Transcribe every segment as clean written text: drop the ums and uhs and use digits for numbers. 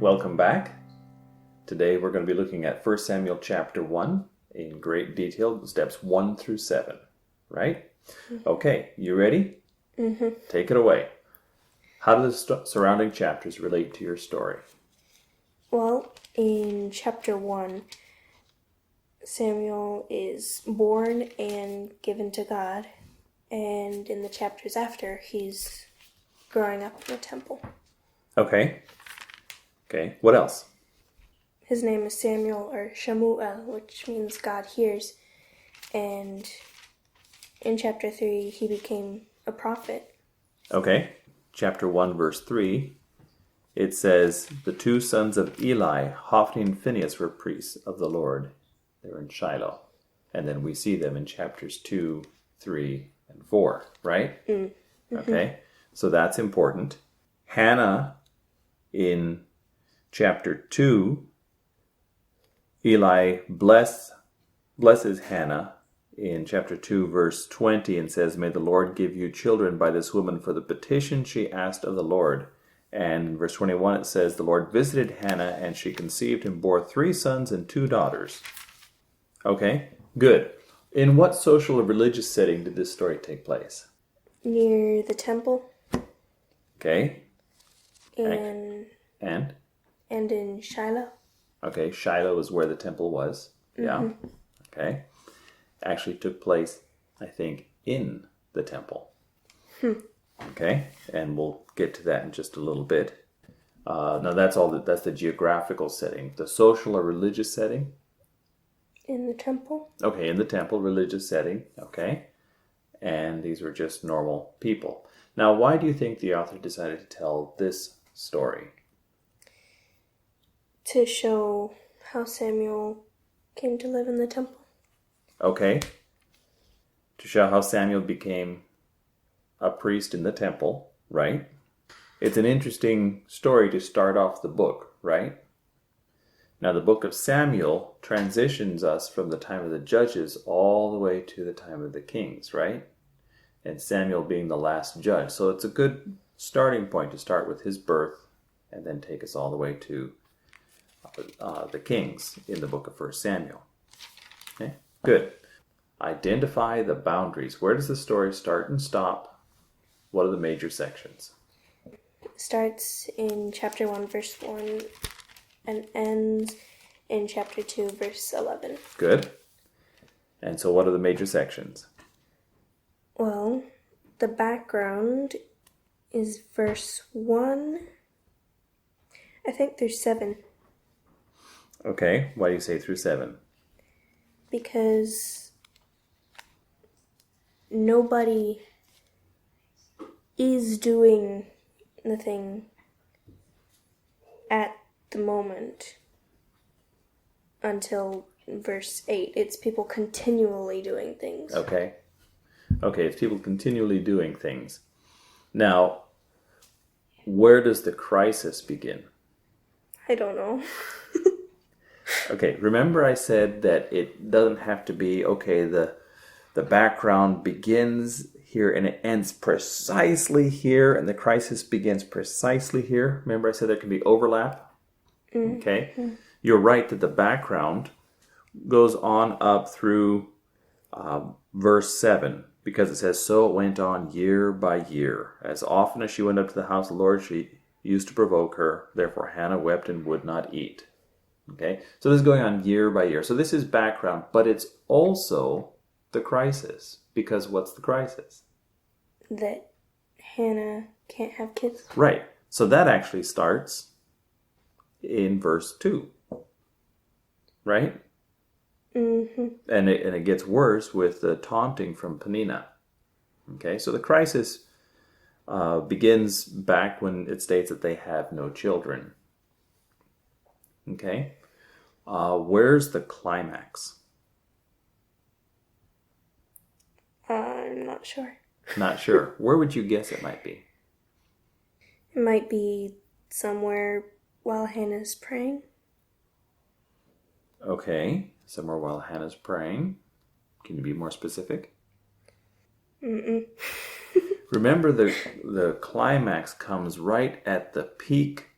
Welcome back. Today we're going to be looking at 1 Samuel chapter 1 in great detail, steps 1 through 7, right? Mm-hmm. Okay, you ready? Mm-hmm. Take it away. How do the surrounding chapters relate to your story? Well, in chapter 1, Samuel is born and given to God, and in the chapters after, he's growing up in the temple. Okay. What else? His name is Samuel, or Shamuel, which means God hears, and in chapter 3, he became a prophet. Okay. Chapter 1, verse 3, it says, the two sons of Eli, Hophni and Phinehas, were priests of the Lord. They were in Shiloh. And then we see them in chapters 2, 3, and 4, right? Mm-hmm. Okay. So that's important. Hannah, in chapter 2, Eli blesses Hannah in chapter 2, verse 20, and says, may the Lord give you children by this woman for the petition she asked of the Lord. And in verse 21 it says, the Lord visited Hannah, and she conceived and bore 3 sons and 2 daughters. Okay, good. In what social or religious setting did this story take place? Near the temple. Okay. And in Shiloh. Okay, Shiloh is where the temple was. Yeah. Mm-hmm. Okay. Actually took place, I think, in the temple. Okay, and we'll get to that in just a little bit. Now that's the geographical setting. The social or religious setting? In the temple. Okay, in the temple, religious setting. Okay. And these were just normal people. Now, why do you think the author decided to tell this story? To show how Samuel came to live in the temple. Okay. To show how Samuel became a priest in the temple, right? It's an interesting story to start off the book, right? Now, the book of Samuel transitions us from the time of the judges all the way to the time of the kings, right? And Samuel being the last judge. So it's a good starting point to start with his birth and then take us all the way to the kings in the book of 1 Samuel. Okay, good. Identify the boundaries. Where does the story start and stop? What are the major sections? It starts in chapter 1, verse 1, and ends in chapter 2, verse 11. Good. And so what are the major sections? Well, the background is verse 1. I think there's 7. Okay, why do you say through 7? Because nobody is doing the thing at the moment until verse 8. It's people continually doing things. Okay, it's people continually doing things. Now, where does the crisis begin? I don't know. Okay, remember I said that it doesn't have to be, the background begins here and it ends precisely here and the crisis begins precisely here. Remember I said there can be overlap? Mm-hmm. Okay, You're right that the background goes on up through verse 7 because it says, so it went on year by year. As often as she went up to the house of the Lord, she used to provoke her. Therefore Hannah wept and would not eat. Okay, so this is going on year by year. So this is background, but it's also the crisis. Because what's the crisis? That Hannah can't have kids. Right. So that actually starts in verse 2. Right? Mm-hmm. And it gets worse with the taunting from Peninnah. Okay, so the crisis begins back when it states that they have no children. Okay, where's the climax? I'm not sure. Not sure. Where would you guess it might be? It might be somewhere while Hannah's praying. Okay, somewhere while Hannah's praying. Can you be more specific? Mm-mm. Remember, the climax comes right at the peak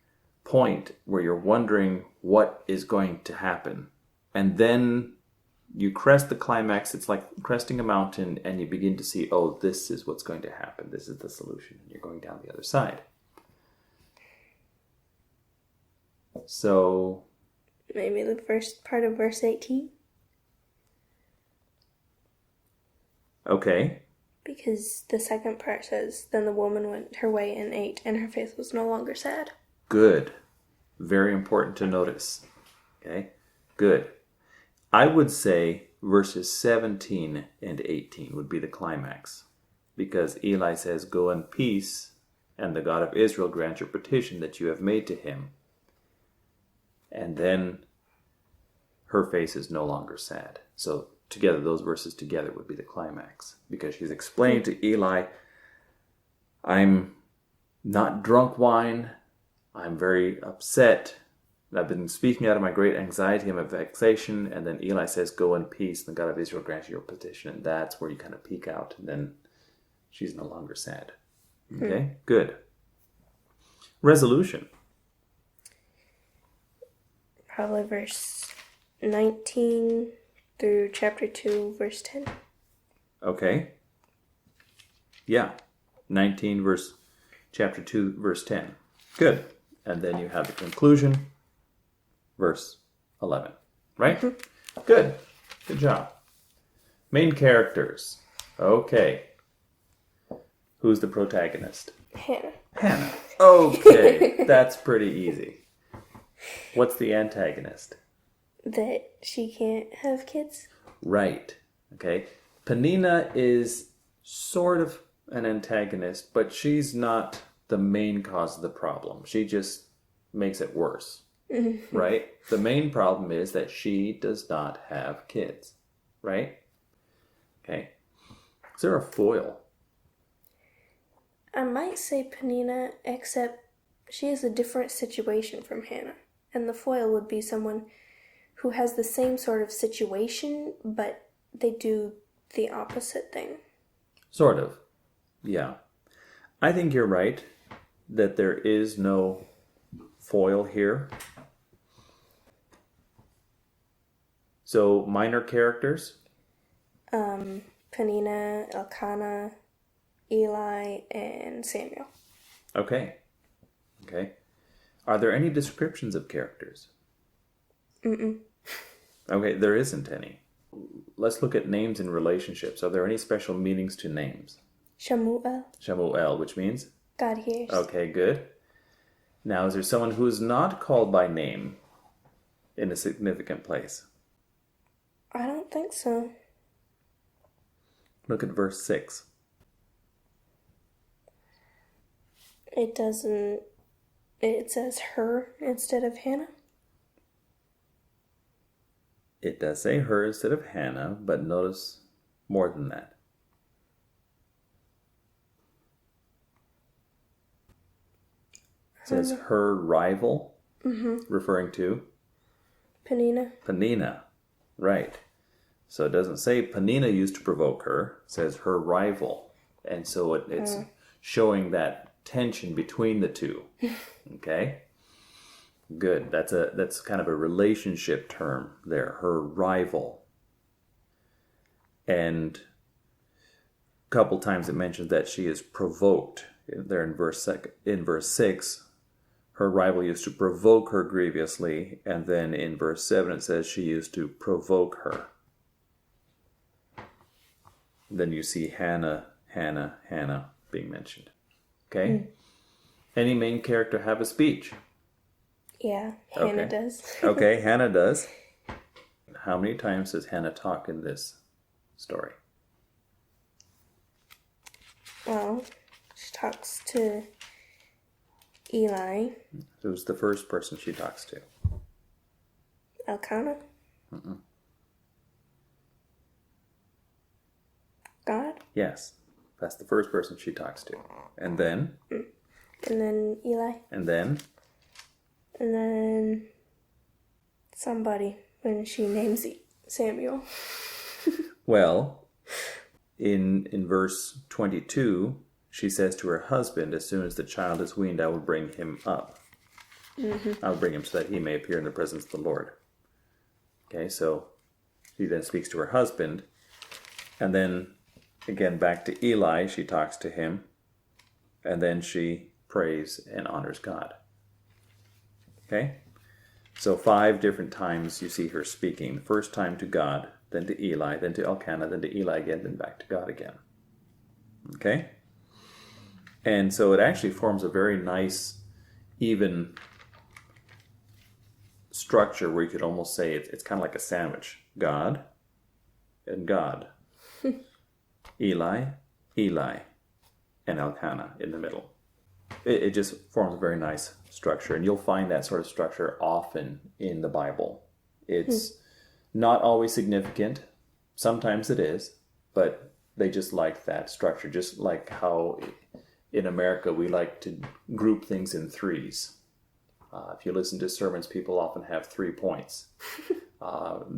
point where you're wondering what is going to happen. And then you crest the climax. It's like cresting a mountain, and you begin to see, oh, this is what's going to happen. This is the solution. And you're going down the other side. So maybe the first part of verse 18. Okay. Because the second part says, then the woman went her way and ate, and her face was no longer sad. Good. Very important to notice. Okay. Good. I would say verses 17 and 18 would be the climax. Because Eli says, go in peace, and the God of Israel grant your petition that you have made to him. And then her face is no longer sad. So together, those verses together would be the climax. Because she's explained to Eli, I'm not drunk wine. I'm very upset. I've been speaking out of my great anxiety and my vexation. And then Eli says, go in peace. And the God of Israel grant you your petition. And that's where you kind of peek out. And then she's no longer sad. Okay, good. Resolution. Probably verse 19 through chapter 2, verse 10. Okay. Yeah. 19 verse, chapter 2, verse 10. Good. And then you have the conclusion, verse 11. Right? Good. Good job. Main characters. Okay. Who's the protagonist? Hannah. Hannah. Okay. That's pretty easy. What's the antagonist? That she can't have kids? Right. Okay. Penina is sort of an antagonist, but she's not the main cause of the problem. She just makes it worse. Right? The main problem is that she does not have kids. Right? Okay. Is there a foil? I might say Penina, except she has a different situation from Hannah. And the foil would be someone who has the same sort of situation, but they do the opposite thing. Sort of. Yeah. I think you're right that there is no foil here. So, minor characters? Penina, Elkanah, Eli, and Samuel. Okay. Okay. Are there any descriptions of characters? Okay, there isn't any. Let's look at names and relationships. Are there any special meanings to names? Shamuel. Shamuel, which means? God hears. Okay, good. Now, is there someone who is not called by name in a significant place? I don't think so. Look at verse 6. It doesn't... It says her instead of Hannah. It does say her instead of Hannah, but notice more than that. It says her rival, referring to Penina. Penina. Right. So it doesn't say Penina used to provoke her. It says her rival. And so it's showing that tension between the two. Okay? Good. That's kind of a relationship term there. Her rival. And a couple times it mentions that she is provoked. There in verse 6, her rival used to provoke her grievously, and then in verse 7 it says she used to provoke her. Then you see Hannah being mentioned. Okay? Any main character have a speech? Yeah, Hannah does. Okay, Hannah does. How many times does Hannah talk in this story? Well, she talks to Eli. Who's the first person she talks to? Elkanah. God. Yes, that's the first person she talks to. And then? And then Eli. And then? And then somebody when she names Samuel. Well, in verse 22, she says to her husband, as soon as the child is weaned, I will bring him up. I'll bring him so that he may appear in the presence of the Lord. Okay, so she then speaks to her husband. And then, again, back to Eli, she talks to him. And then she prays and honors God. Okay? So 5 different times you see her speaking. The first time to God, then to Eli, then to Elkanah, then to Eli again, then back to God again. Okay? And so it actually forms a very nice, even structure where you could almost say it's kind of like a sandwich. God and God. Eli, Eli, and Elkanah in the middle. It just forms a very nice structure, and you'll find that sort of structure often in the Bible. It's not always significant. Sometimes it is, but they just like that structure, just like how in America we like to group things in threes. If you listen to sermons, people often have 3 points.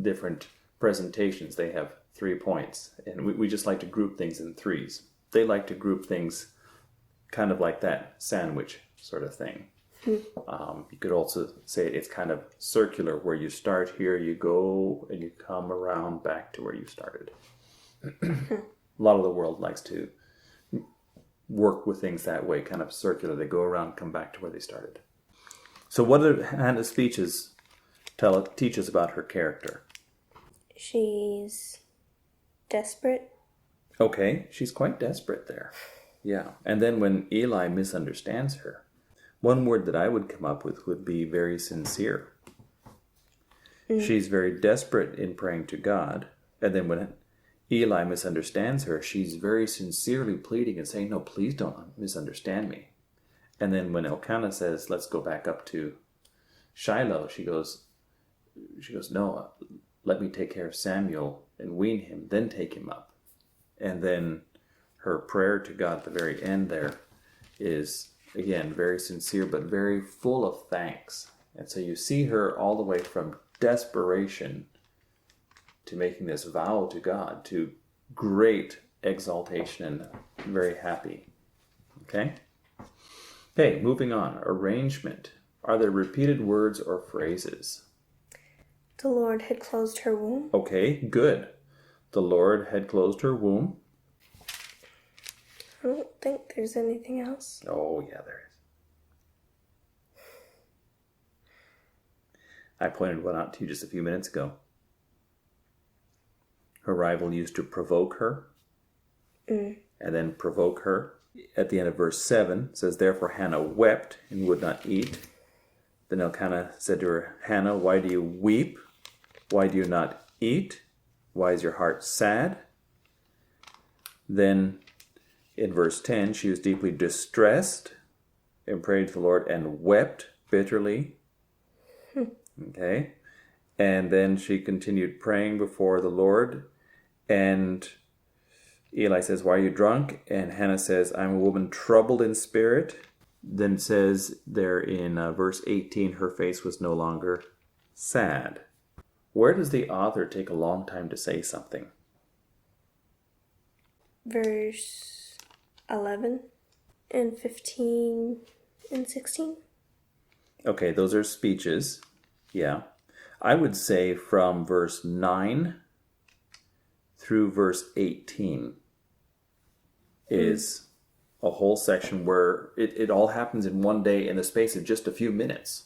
Different presentations, they have 3 points. And we just like to group things in threes. They like to group things kind of like that sandwich sort of thing. You could also say it's kind of circular, where you start here, you go, and you come around back to where you started. A lot of the world likes to work with things that way, kind of circular. They go around, come back to where they started. So what do Hannah's speeches teach us about her character? She's desperate. Okay, she's quite desperate there. Yeah, and then when Eli misunderstands her, one word that I would come up with would be very sincere. She's very desperate in praying to God, and then when Eli misunderstands her, she's very sincerely pleading and saying, no, please don't misunderstand me. And then when Elkanah says, let's go back up to Shiloh, she goes, no, let me take care of Samuel and wean him, then take him up. And then her prayer to God at the very end there is, again, very sincere, but very full of thanks. And so you see her all the way from desperation to making this vow to God, to great exaltation and very happy. Okay? Okay, moving on. Arrangement. Are there repeated words or phrases? The Lord had closed her womb. Okay, good. The Lord had closed her womb. I don't think there's anything else. Oh, yeah, there is. I pointed one out to you just a few minutes ago. Her rival used to provoke her, and then provoke her. At the end of verse 7, it says, therefore Hannah wept and would not eat. Then Elkanah said to her, Hannah, why do you weep? Why do you not eat? Why is your heart sad? Then in verse 10, she was deeply distressed and prayed to the Lord and wept bitterly. Okay. And then she continued praying before the Lord. And Eli says, why are you drunk? And Hannah says, I'm a woman troubled in spirit. Then says there in verse 18, her face was no longer sad. Where does the author take a long time to say something? Verse 11 and 15 and 16. Okay, those are speeches. Yeah. I would say from verse 9 through verse 18 is a whole section where it all happens in one day in the space of just a few minutes.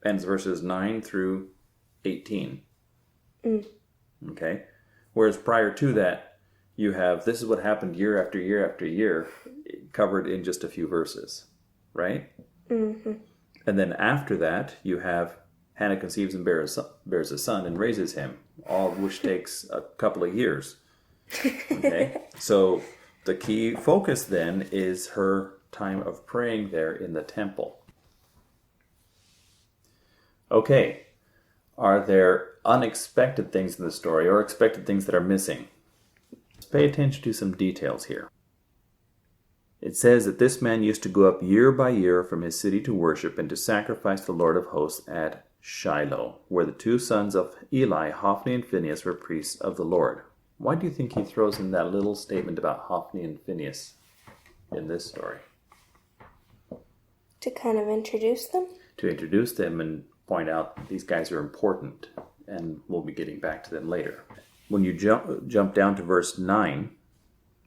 And it's verses 9 through 18. Okay? Whereas prior to that, you have, this is what happened year after year after year, covered in just a few verses. Right? Mm-hmm. And then after that, you have Hannah conceives and bears a son and raises him, all of which takes a couple of years. Okay? So the key focus then is her time of praying there in the temple. Okay. Are there unexpected things in the story or expected things that are missing? Let's pay attention to some details here. It says that this man used to go up year by year from his city to worship and to sacrifice the Lord of hosts at Shiloh, where the 2 sons of Eli, Hophni and Phinehas, were priests of the Lord. Why do you think he throws in that little statement about Hophni and Phinehas in this story? To kind of introduce them? to introduce them and point out these guys are important, and we'll be getting back to them later. When you jump down to verse 9,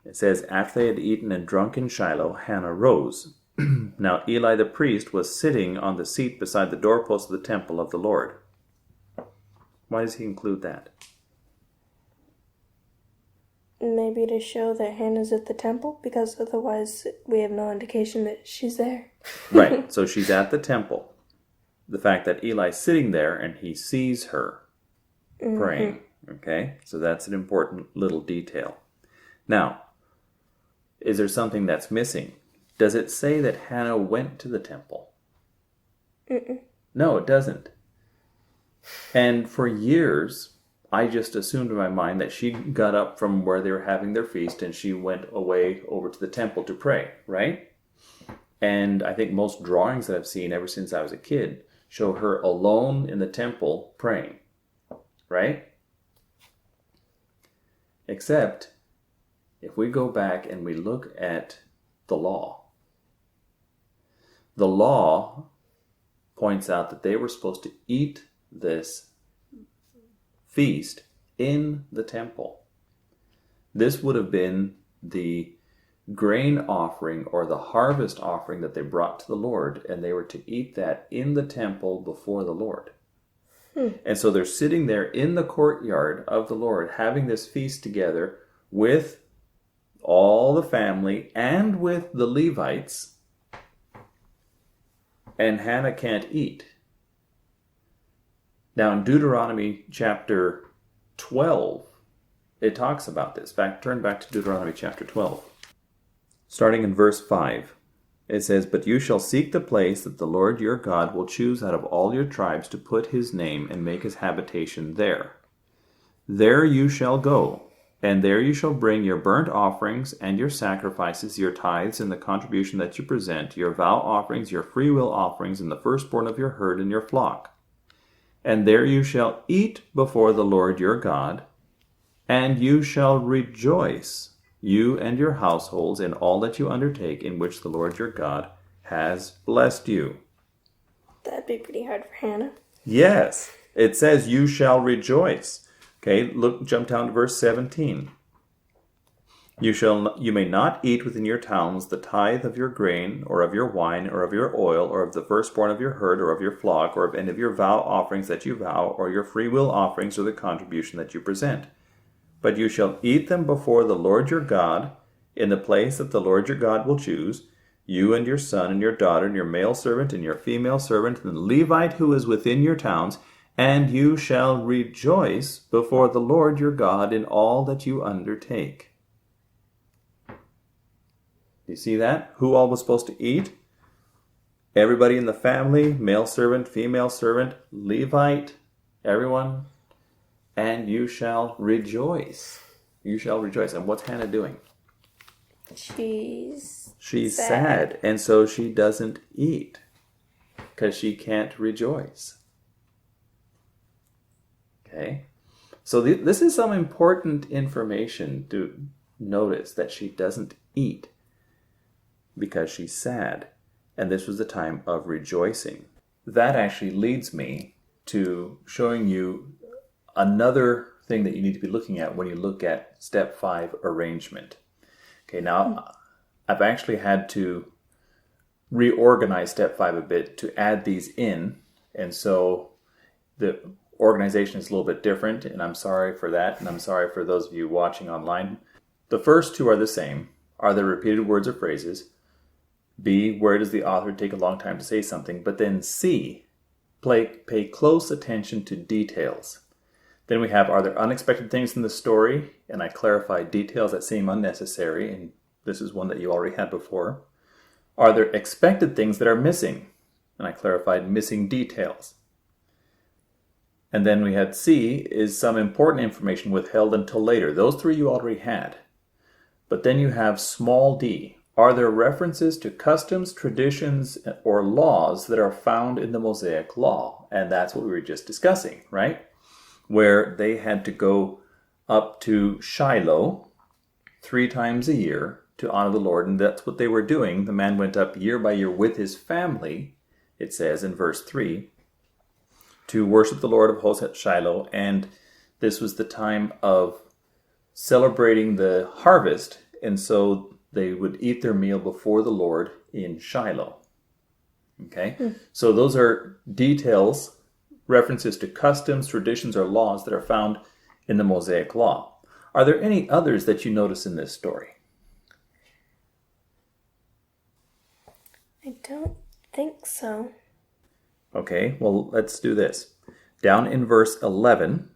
it says, after they had eaten and drunk in Shiloh, Hannah rose. Now Eli the priest was sitting on the seat beside the doorpost of the temple of the Lord. Why does he include that? Maybe to show that Hannah's at the temple, because otherwise we have no indication that she's there. Right, so she's at the temple. The fact that Eli's sitting there and he sees her praying. Okay, so that's an important little detail. Now, is there something that's missing? Does it say that Hannah went to the temple? No, it doesn't. And for years, I just assumed in my mind that she got up from where they were having their feast and she went away over to the temple to pray, right? And I think most drawings that I've seen ever since I was a kid show her alone in the temple praying, right? Except if we go back and we look at the law points out that they were supposed to eat this feast in the temple. This would have been the grain offering or the harvest offering that they brought to the Lord, and they were to eat that in the temple before the Lord. And so they're sitting there in the courtyard of the Lord having this feast together with all the family and with the Levites, and Hannah can't eat. Now in Deuteronomy chapter 12, it talks about this. Turn back to Deuteronomy chapter 12. Starting in verse 5, it says, but you shall seek the place that the Lord your God will choose out of all your tribes to put his name and make his habitation there. There you shall go, and there you shall bring your burnt offerings and your sacrifices, your tithes and the contribution that you present, your vow offerings, your freewill offerings, and the firstborn of your herd and your flock. And there you shall eat before the Lord your God, and you shall rejoice, you and your households, in all that you undertake, in which the Lord your God has blessed you. That'd be pretty hard for Hannah. Yes, it says you shall rejoice. Okay, jump down to verse 17. You may not eat within your towns the tithe of your grain, or of your wine, or of your oil, or of the firstborn of your herd, or of your flock, or of any of your vow offerings that you vow, or your freewill offerings, or the contribution that you present. But you shall eat them before the Lord your God, in the place that the Lord your God will choose, you and your son and your daughter, and your male servant and your female servant, and the Levite who is within your towns, and you shall rejoice before the Lord your God in all that you undertake. You see that? Who all was supposed to eat? Everybody in the family, male servant, female servant, Levite, everyone. And you shall rejoice. You shall rejoice. And what's Hannah doing? She's sad. And so she doesn't eat because she can't rejoice. Okay? So this is some important information to notice, that she doesn't eat because she's sad. And this was the time of rejoicing. That actually leads me to showing you another thing that you need to be looking at when you look at step 5, arrangement. Okay, now I've actually had to reorganize step 5 a bit to add these in. And so the organization is a little bit different, and I'm sorry for that, and I'm sorry for those of you watching online. The first two are the same. Are there repeated words or phrases? B, where does the author take a long time to say something? But then C, pay close attention to details. Then we have, are there unexpected things in the story? And I clarified details that seem unnecessary, and this is one that you already had before. Are there expected things that are missing? And I clarified missing details. And then we had C, is some important information withheld until later. Those three you already had. But then you have small d. Are there references to customs, traditions, or laws that are found in the Mosaic Law? And that's what we were just discussing, right? Where they had to go up to Shiloh 3 times a year to honor the Lord. And that's what they were doing. The man went up year by year with his family it says in verse 3, to worship the Lord of hosts at Shiloh, and this was the time of celebrating the harvest, and so they would eat their meal before the Lord in Shiloh. Okay? So those are details, references to customs, traditions, or laws that are found in the Mosaic Law. Are there any others that you notice in this story? I don't think so. Okay, well, let's do this. Down in verse 11,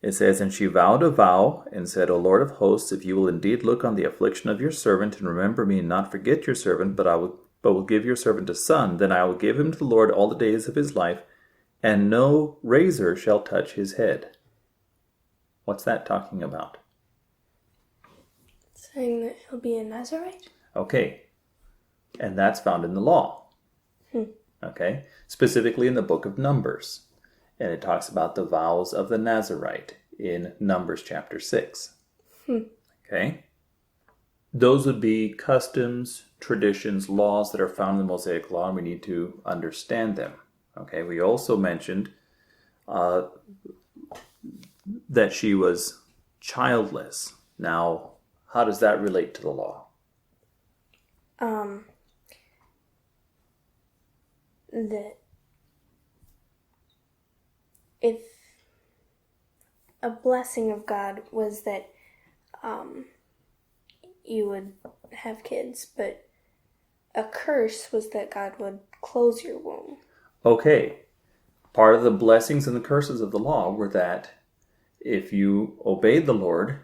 it says, and she vowed a vow and said, O Lord of hosts, if you will indeed look on the affliction of your servant and remember me and not forget your servant, but will give your servant a son, then I will give him to the Lord all the days of his life, and no razor shall touch his head. What's that talking about? Saying that he'll be a Nazarite? Okay, and that's found in the law. Okay, specifically in the book of Numbers. And it talks about the vows of the Nazarite in Numbers chapter 6. Okay? Those would be customs, traditions, laws that are found in the Mosaic Law, and we need to understand them. Okay, we also mentioned that she was childless. Now, how does that relate to the law? That if a blessing of God was that you would have kids, but a curse was that God would close your womb. Okay, part of the blessings and the curses of the law were that if you obeyed the Lord,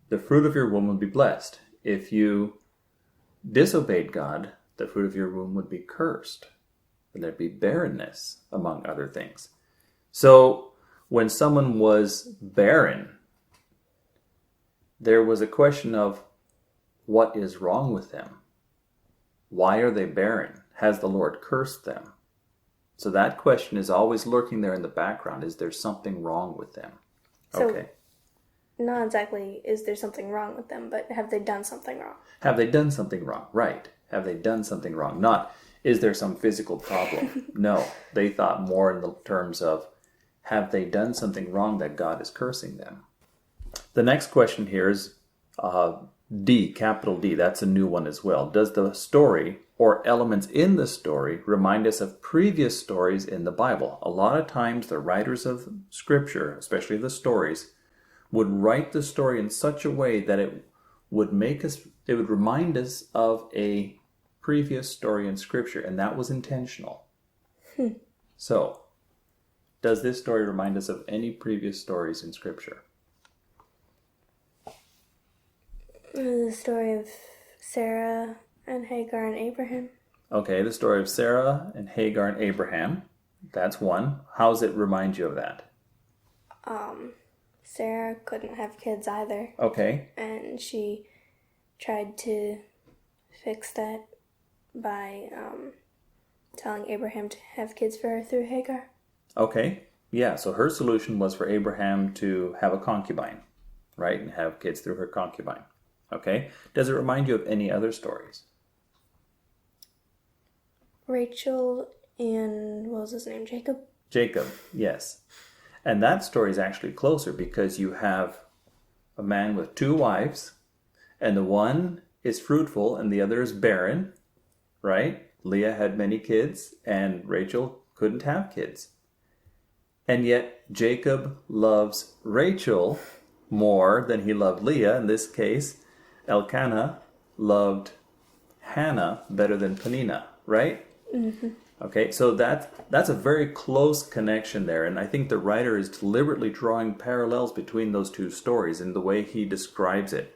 the fruit of your womb would be blessed. If you disobeyed God, the fruit of your womb would be cursed. And there'd be barrenness, among other things. So when someone was barren, there was a question of what is wrong with them? Why are they barren? Has the Lord cursed them? So that question is always lurking there in the background. Is there something wrong with them? So, okay. Not exactly is there something wrong with them, but have they done something wrong? Have they done something wrong? Right. Have they done something wrong? Not, is there some physical problem? No. They thought more in the terms of, have they done something wrong that God is cursing them? The next question here is D, capital D. That's a new one as well. Does the story or elements in the story remind us of previous stories in the Bible? A lot of times the writers of Scripture, especially the stories, would write the story in such a way that it would remind us of a previous story in Scripture, and that was intentional. So, does this story remind us of any previous stories in Scripture? The story of Sarah and Hagar and Abraham. Okay, the story of Sarah and Hagar and Abraham. That's one. How does it remind you of that? Sarah couldn't have kids either. Okay. And she tried to fix that by telling Abraham to have kids for her through Hagar. Okay. Yeah, so her solution was for Abraham to have a concubine, right? And have kids through her concubine. Okay. Does it remind you of any other stories? Rachel and, what was his name, Jacob? Jacob, yes. And that story is actually closer because you have a man with two wives, and the one is fruitful and the other is barren, right? Leah had many kids and Rachel couldn't have kids. And yet Jacob loves Rachel more than he loved Leah. In this case, Elkanah loved Hannah better than Peninnah, right? Mm-hmm. Okay, so that's a very close connection there, and I think the writer is deliberately drawing parallels between those two stories in the way he describes it.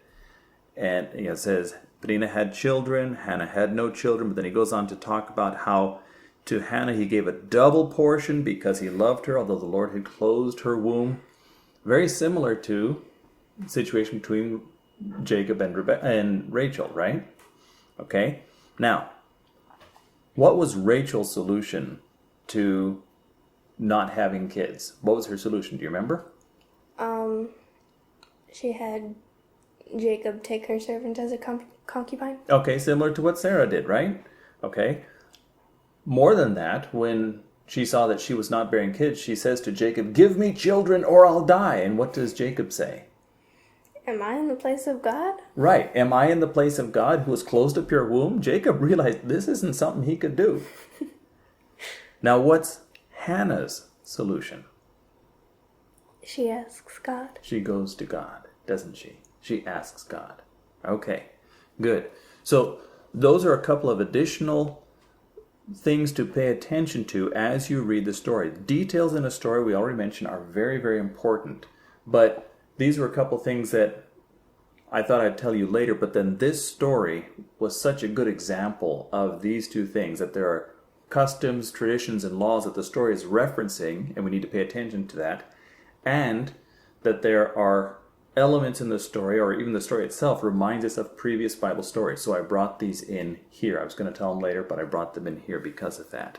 And it says, Peninnah had children, Hannah had no children, but then he goes on to talk about how to Hannah he gave a double portion because he loved her, although the Lord had closed her womb. Very similar to the situation between Jacob and Rachel, right? Okay, now, what was Rachel's solution to not having kids? What was her solution? Do you remember? She had Jacob take her servant as a concubine. Okay, similar to what Sarah did, right? Okay. More than that, when she saw that she was not bearing kids, she says to Jacob, "Give me children or I'll die." And what does Jacob say? Am I in the place of God? Right. Am I in the place of God who has closed up your womb? Jacob realized this isn't something he could do. Now, what's Hannah's solution? She asks God. She goes to God, doesn't she? She asks God. Okay, good. So those are a couple of additional things to pay attention to as you read the story. Details in a story, we already mentioned, are very, very important. But these were a couple things that I thought I'd tell you later, but then this story was such a good example of these two things, that there are customs, traditions, and laws that the story is referencing, and we need to pay attention to that, and that there are elements in the story, or even the story itself, reminds us of previous Bible stories. So I brought these in here. I was going to tell them later, but I brought them in here because of that.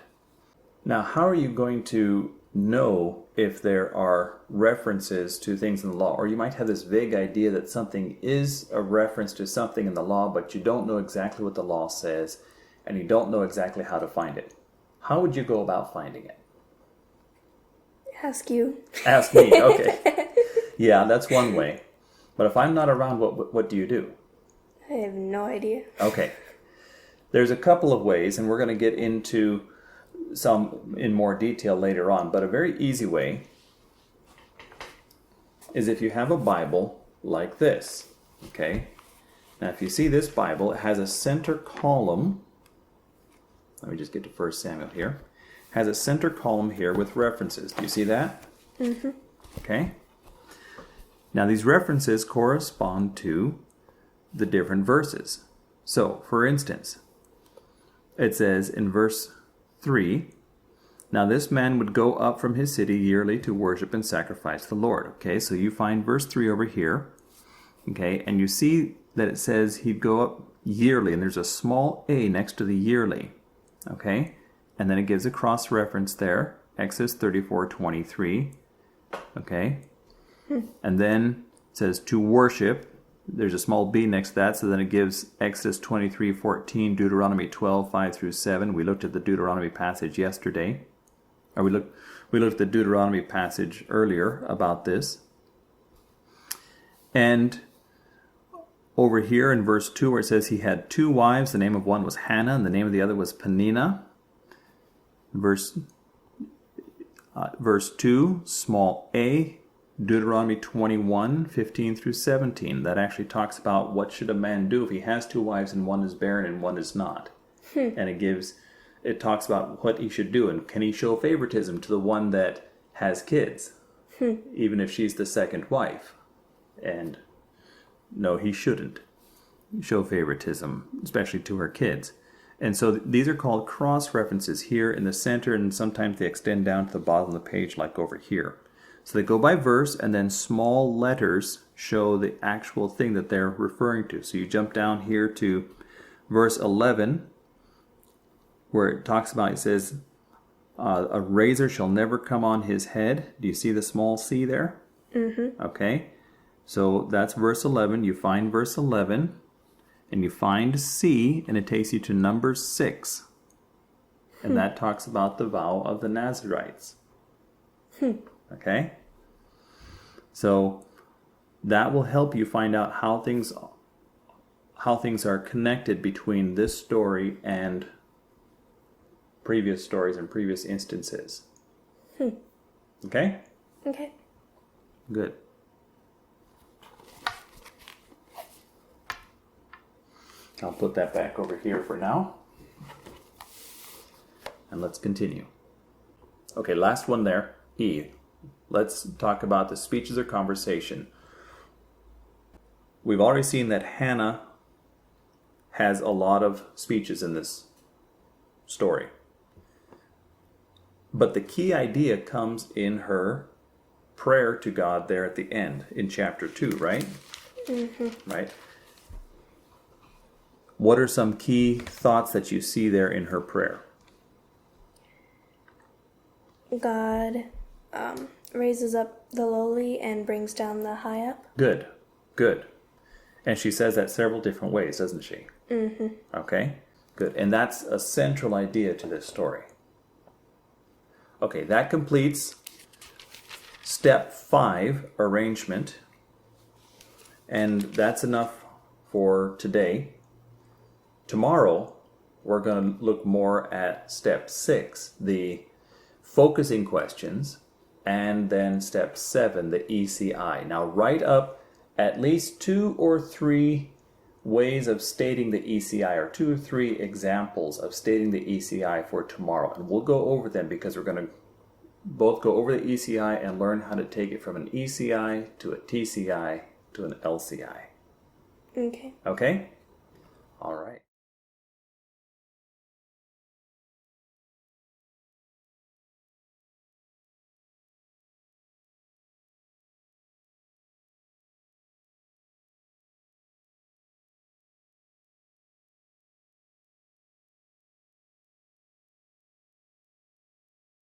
Now, how are you going to know if there are references to things in the law? Or you might have this vague idea that something is a reference to something in the law, but you don't know exactly what the law says, and you don't know exactly how to find it. How would you go about finding it? Ask you. Ask me, okay. Yeah, that's one way. But if I'm not around, what do you do? I have no idea. Okay. There's a couple of ways, and we're going to get into some in more detail later on. But a very easy way is if you have a Bible like this. Okay? Now, if you see this Bible, it has a center column. Let me just get to 1 Samuel here. It has a center column here with references. Do you see that? Mm-hmm. Okay. Now, these references correspond to the different verses. So, for instance, it says in verse 3, "Now this man would go up from his city yearly to worship and sacrifice the Lord." Okay, so you find verse 3 over here. Okay, and you see that it says he'd go up yearly, and there's a small a next to the yearly. Okay, and then it gives a cross-reference there, Exodus 34:23. Okay. And then it says to worship. There's a small b next to that, so then it gives Exodus 23:14, Deuteronomy 12:5-7. We looked at the Deuteronomy passage yesterday. Or we looked at the Deuteronomy passage earlier about this. And over here in verse 2 where it says he had two wives, the name of one was Hannah and the name of the other was Peninnah. Verse 2, small a, Deuteronomy 21:15-17. That actually talks about what should a man do if he has two wives and one is barren and one is not. And it talks about what he should do, and can he show favoritism to the one that has kids, even if she's the second wife. And no, he shouldn't show favoritism, especially to her kids. And so these are called cross-references here in the center, and sometimes they extend down to the bottom of the page like over here. So they go by verse, and then small letters show the actual thing that they're referring to. So you jump down here to verse 11, where it talks about, it says, a razor shall never come on his head. Do you see the small c there? Mm-hmm. Okay. So that's verse 11. You find verse 11, and you find C, and it takes you to number 6. And that talks about the vow of the Nazarites. Okay? So that will help you find out how things are connected between this story and previous stories and previous instances. Okay? Okay. Good. I'll put that back over here for now. And let's continue. Okay, last one there, E. Let's talk about the speeches or conversation. We've already seen that Hannah has a lot of speeches in this story. But the key idea comes in her prayer to God there at the end, in chapter 2, right? Mm-hmm. Right? What are some key thoughts that you see there in her prayer? God raises up the lowly and brings down the high up. Good, good. And she says that several different ways, doesn't she? Mm-hmm. Okay, Good. And that's a central idea to this story. Okay, that completes step 5, arrangement. And that's enough for today. Tomorrow, we're going to look more at step 6, the focusing questions, and then step 7, the ECI. Now, write up at least 2 or 3 ways of stating the ECI, or 2 or 3 examples of stating the ECI for tomorrow. And we'll go over them because we're going to both go over the ECI and learn how to take it from an ECI to a TCI to an LCI. Okay. Okay? All right.